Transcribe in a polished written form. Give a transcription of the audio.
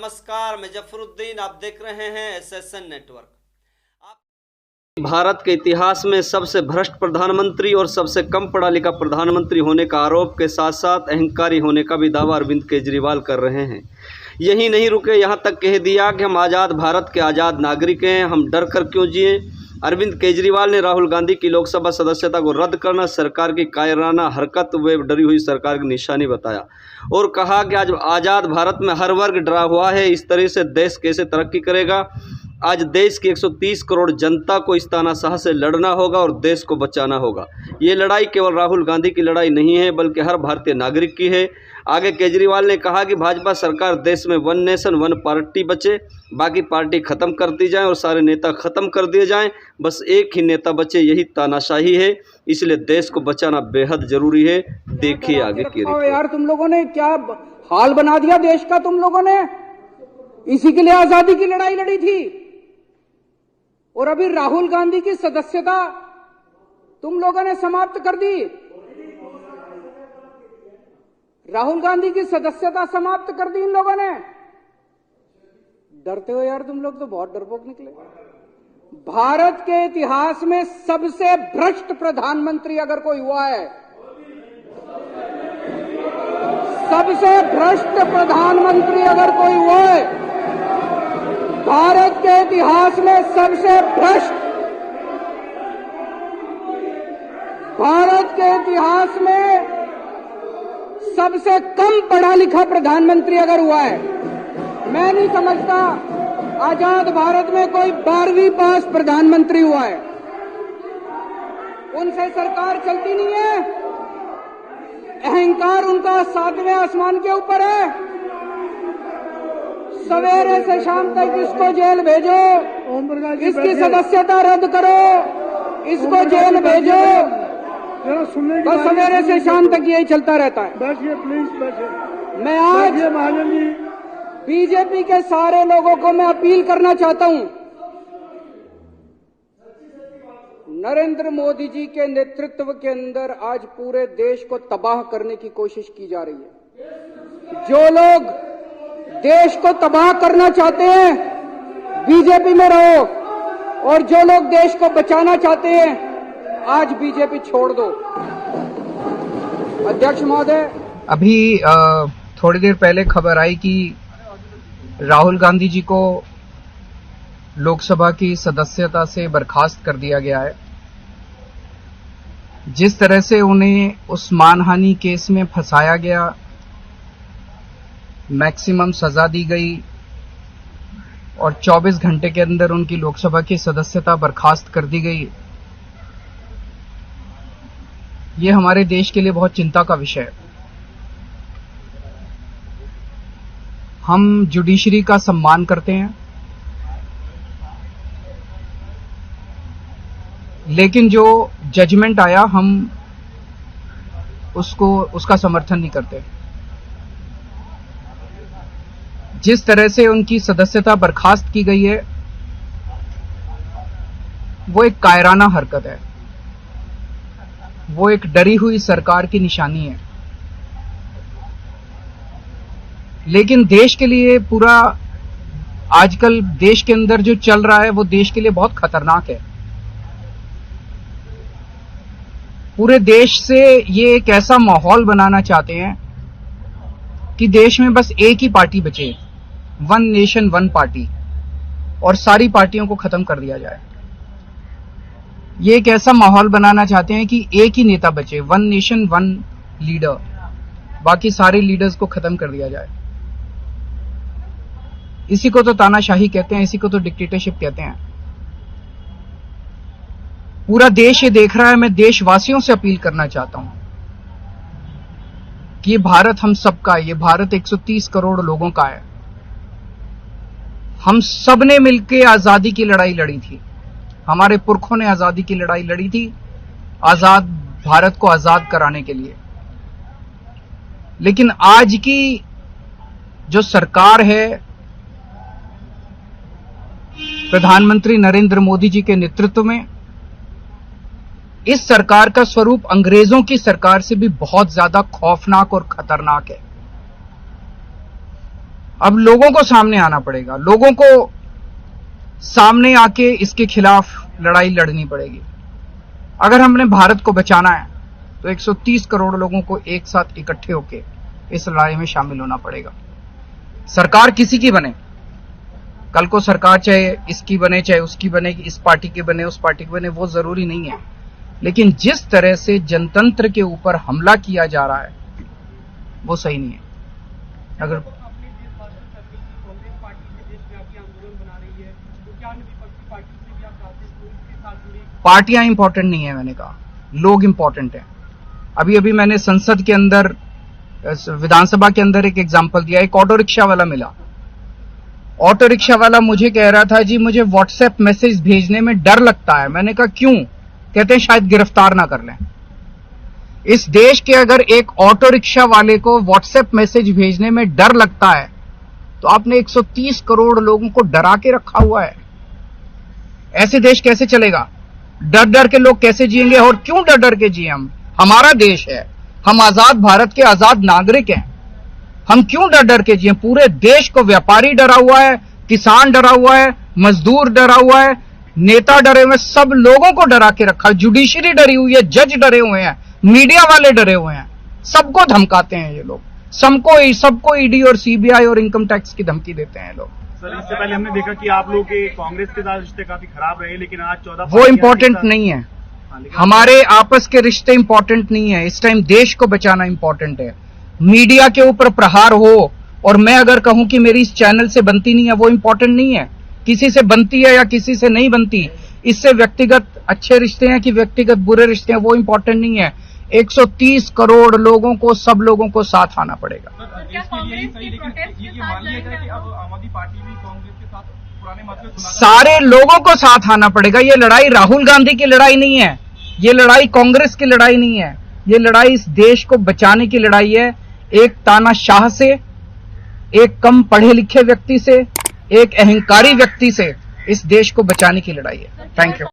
नमस्कार, मैं जफरुद्दीन, आप देख रहे हैं एसएसएन नेटवर्क। भारत के इतिहास में सबसे भ्रष्ट प्रधानमंत्री और सबसे कम पढ़ा लिखा प्रधानमंत्री होने का आरोप के साथ साथ अहंकारी होने का भी दावा अरविंद केजरीवाल कर रहे हैं। यही नहीं रुके, यहाँ तक कह दिया कि हम आज़ाद भारत के आज़ाद नागरिक हैं, हम डर कर क्यों जिए। अरविंद केजरीवाल ने राहुल गांधी की लोकसभा सदस्यता को रद्द करना सरकार की कायराना हरकत व डरी हुई सरकार की निशानी बताया और कहा कि आज आज़ाद भारत में हर वर्ग डरा हुआ है, इस तरह से देश कैसे तरक्की करेगा। आज देश की 130 करोड़ जनता को इस तानाशाह से लड़ना होगा और देश को बचाना होगा। ये लड़ाई केवल राहुल गांधी की लड़ाई नहीं है, बल्कि हर भारतीय नागरिक की है। आगे केजरीवाल ने कहा कि भाजपा सरकार देश में वन नेशन वन पार्टी बचे, बाकी पार्टी खत्म कर दी जाए और सारे नेता खत्म कर दिए जाएं, बस एक ही नेता बचे, यही तानाशाही है। इसलिए देश को बचाना बेहद जरूरी है। देखिए आगे की रिपोर्ट। यार तुम लोगों ने क्या हाल बना दिया देश का, तुम लोगों ने इसी के लिए आजादी की लड़ाई लड़ी थी। और अभी राहुल गांधी की सदस्यता तुम लोगों ने समाप्त कर दी। राहुल गांधी की सदस्यता समाप्त कर दी इन लोगों ने। डरते हो यार तुम लोग, तो बहुत डरपोक निकले। भारत के इतिहास में सबसे भ्रष्ट प्रधानमंत्री अगर कोई हुआ है, सबसे भ्रष्ट प्रधानमंत्री अगर कोई हुआ है, भारत के इतिहास में सबसे भ्रष्ट, भारत के इतिहास में सबसे कम पढ़ा लिखा प्रधानमंत्री अगर हुआ है, मैं नहीं समझता आजाद भारत में कोई 12वीं पास प्रधानमंत्री हुआ है। उनसे सरकार चलती नहीं है, अहंकार उनका 7वें आसमान के ऊपर है। सवेरे से शाम तक इसको जेल भेजो, इसकी सदस्यता रद्द करो, इसको जेल भेजो, बस सवेरे से शाम तक यही चलता रहता है। बैठिए प्लीज, बैठिए। मैं आज महाजन जी, बीजेपी के सारे लोगों को मैं अपील करना चाहता हूं, नरेंद्र मोदी जी के नेतृत्व के अंदर आज पूरे देश को तबाह करने की कोशिश की जा रही है। जो लोग देश को तबाह करना चाहते हैं बीजेपी में रहो, और जो लोग देश को बचाना चाहते हैं आज बीजेपी छोड़ दो। अध्यक्ष महोदय, अभी थोड़ी देर पहले खबर आई कि राहुल गांधी जी को लोकसभा की सदस्यता से बर्खास्त कर दिया गया है। जिस तरह से उन्हें उस मानहानि केस में फंसाया गया, मैक्सिमम सजा दी गई और 24 घंटे के अंदर उनकी लोकसभा की सदस्यता बर्खास्त कर दी गई, ये हमारे देश के लिए बहुत चिंता का विषय है। हम जुडिशरी का सम्मान करते हैं, लेकिन जो जजमेंट आया हम उसका समर्थन नहीं करते। जिस तरह से उनकी सदस्यता बर्खास्त की गई है वो एक कायराना हरकत है, वो एक डरी हुई सरकार की निशानी है। लेकिन देश के लिए पूरा आजकल देश के अंदर जो चल रहा है वो देश के लिए बहुत खतरनाक है। पूरे देश से ये एक ऐसा माहौल बनाना चाहते हैं कि देश में बस एक ही पार्टी बचे, वन नेशन वन पार्टी, और सारी पार्टियों को खत्म कर दिया जाए। ये एक ऐसा माहौल बनाना चाहते हैं कि एक ही नेता बचे, वन नेशन वन लीडर, बाकी सारे लीडर्स को खत्म कर दिया जाए। इसी को तो तानाशाही कहते हैं, इसी को तो डिक्टेटरशिप कहते हैं। पूरा देश ये देख रहा है। मैं देशवासियों से अपील करना चाहता हूं कि ये भारत हम सबका है, ये भारत 130 करोड़ लोगों का है। हम सब ने मिलकर आजादी की लड़ाई लड़ी थी, हमारे पुरखों ने आजादी की लड़ाई लड़ी थी, आजाद भारत को आजाद कराने के लिए। लेकिन आज की जो सरकार है, प्रधानमंत्री नरेंद्र मोदी जी के नेतृत्व में, इस सरकार का स्वरूप अंग्रेजों की सरकार से भी बहुत ज्यादा खौफनाक और खतरनाक है। अब लोगों को सामने आना पड़ेगा, लोगों को सामने आके इसके खिलाफ लड़ाई लड़नी पड़ेगी। अगर हमने भारत को बचाना है तो 130 करोड़ लोगों को एक साथ इकट्ठे होके इस लड़ाई में शामिल होना पड़ेगा। सरकार किसी की बने, कल को सरकार चाहे इसकी बने चाहे उसकी बने, इस पार्टी की बने उस पार्टी की बने, वो जरूरी नहीं है, लेकिन जिस तरह से जनतंत्र के ऊपर हमला किया जा रहा है वो सही नहीं है। अगर पार्टियां इंपॉर्टेंट नहीं है, मैंने कहा लोग इंपॉर्टेंट हैं। अभी मैंने संसद के अंदर, विधानसभा के अंदर एक एग्जांपल दिया। एक ऑटो रिक्शा वाला मिला, ऑटो रिक्शा वाला मुझे कह रहा था जी मुझे व्हाट्सएप मैसेज भेजने में डर लगता है। मैंने कहा क्यों? कहते हैं शायद गिरफ्तार ना कर लें। इस देश के अगर एक ऑटो रिक्शा वाले को व्हाट्सएप मैसेज भेजने में डर लगता है तो आपने 130 करोड़ लोगों को डरा के रखा हुआ है। ऐसे देश कैसे चलेगा? डर डर के लोग कैसे जिएंगे? और क्यों डर डर के जिए? हम, हमारा देश है, हम आजाद भारत के आजाद नागरिक हैं, हम क्यों डर डर के जिए? पूरे देश को व्यापारी डरा हुआ है, किसान डरा हुआ है, मजदूर डरा हुआ है, नेता डरे हुए हैं, सब लोगों को डरा के रखा है। जुडिशरी डरी हुई है, जज डरे हुए हैं, मीडिया वाले डरे हुए हैं, सबको धमकाते हैं ये लोग, सबको ईडी और सीबीआई और इनकम टैक्स की धमकी देते हैं लोग। सर, इससे पहले हमने देखा कि आप लोग के कांग्रेस के साथ रिश्ते काफी खराब रहे, लेकिन आज 14 वो इम्पोर्टेंट नहीं है, हमारे आपस के रिश्ते इंपॉर्टेंट नहीं है। इस टाइम देश को बचाना इंपॉर्टेंट है। मीडिया के ऊपर प्रहार हो और मैं अगर कहूं कि मेरी इस चैनल से बनती नहीं है, वो इंपॉर्टेंट नहीं है। किसी से बनती है या किसी से नहीं बनती, इससे व्यक्तिगत अच्छे रिश्ते हैं कि व्यक्तिगत बुरे रिश्ते हैं, वो इंपॉर्टेंट नहीं है। 130 करोड़ लोगों को, सब लोगों को साथ आना पड़ेगा। सारे लोगों को साथ आना पड़ेगा। ये लड़ाई राहुल गांधी की लड़ाई नहीं है, ये लड़ाई कांग्रेस की लड़ाई नहीं है, ये लड़ाई इस देश को बचाने की लड़ाई है। एक तानाशाह से, एक कम पढ़े लिखे व्यक्ति से, एक अहंकारी व्यक्ति से इस देश को बचाने की लड़ाई है। Thank you.